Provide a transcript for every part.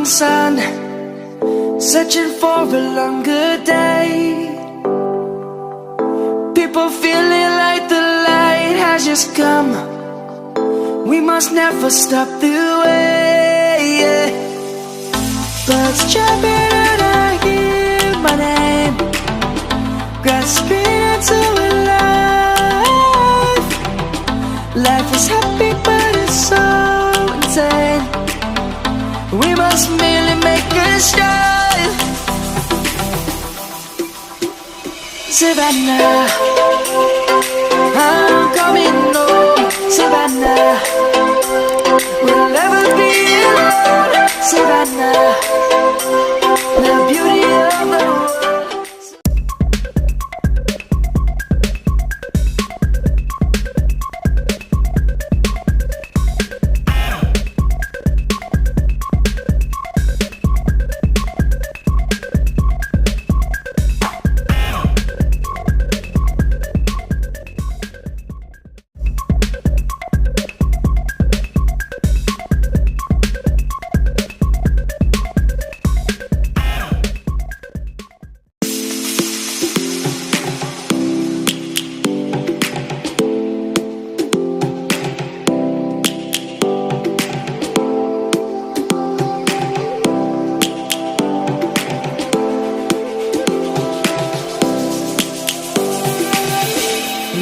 sun, searching for a longer day. People feeling like the light has just come. We must never stop the way. Birds chirping and I hear my name, grasping into a life. Life is happy but it's so insane. We must merely make a start. Savanah, I'm coming home. Savanah, we'll never be alone. Savanah, the beauty of the world.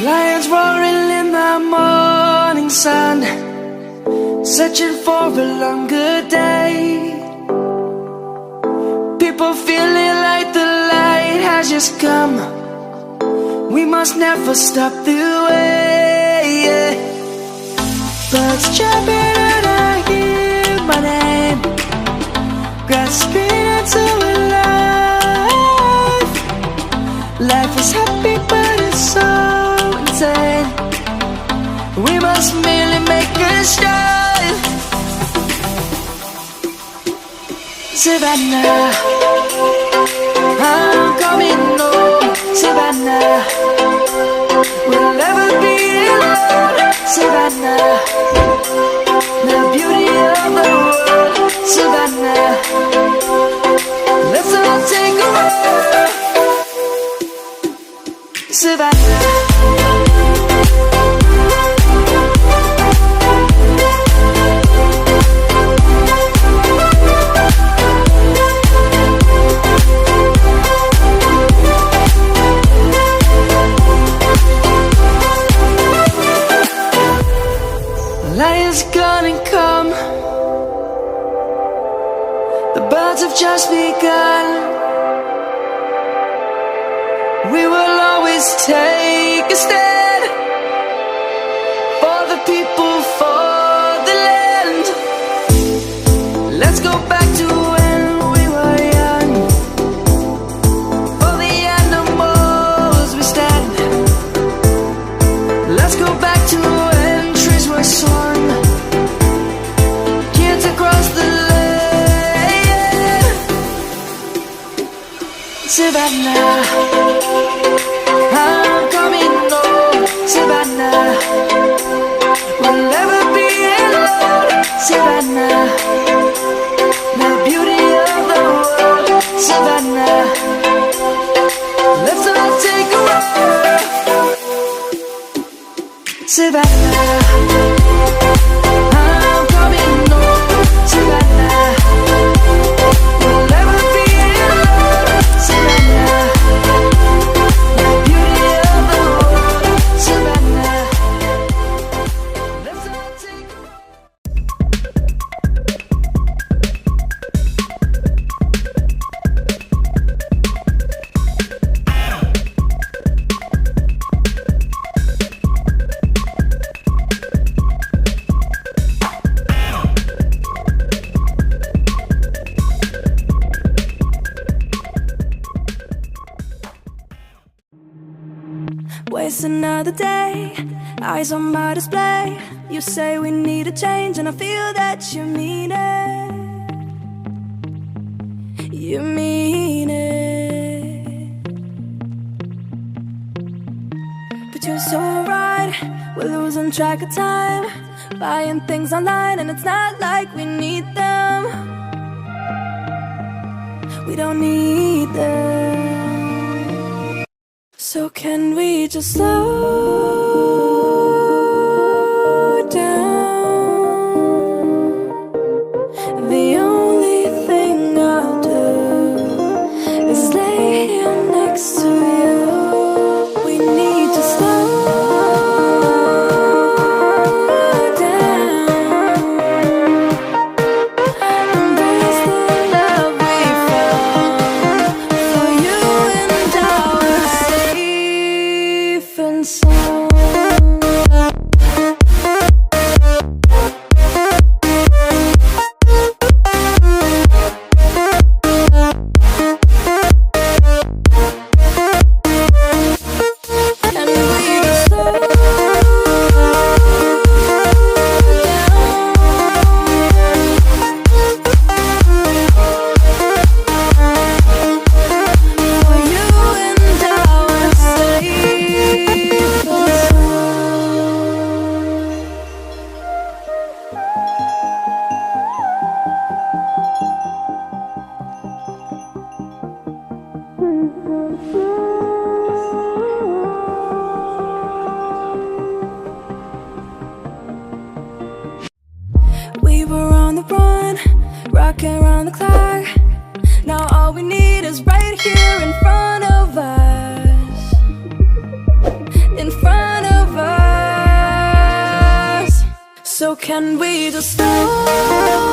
Lions roaring in the morning sun, searching for a longer day. People feeling like the light has just come. We must never stop the way. Birds chirping and I hear my name, grasping into a life. Life is happy but it's so insane. We must merely make a start. Savanah, I'm coming home. Savanah, we'll never be alone. Savanah, the beauty of the world. Savanah, let's all take a walk. Savanah. Lion's gonna come. The birds have just begun. We will always take a stand for the people, for the land. Let's go back to when we were young. For the animals we stand. Let's go back to when trees were swung, kids across the land. Savanah, I'm coming home. Savanah, we'll never be alone. Savanah, the beauty of the world. Savanah, let's all take a walk. Savanah, I'm coming home. Savanah, we'll never be alone. Savanah, the beauty of the world. Savanah, let's all take a walk. Waste another day, eyes on my display. You say we need a change and I feel that you mean it. You mean it. But you're so right, we're losing track of time, buying things online and it's not like we need them. we don't need them. So can we just slow down? The only thing I'll do is lay here next to you. We need to slow down. Embrace the love we found for you and our safe and sound. We were on the run, rocking around the clock. Now all we need is right here in front of us. In front of us. So can we just slow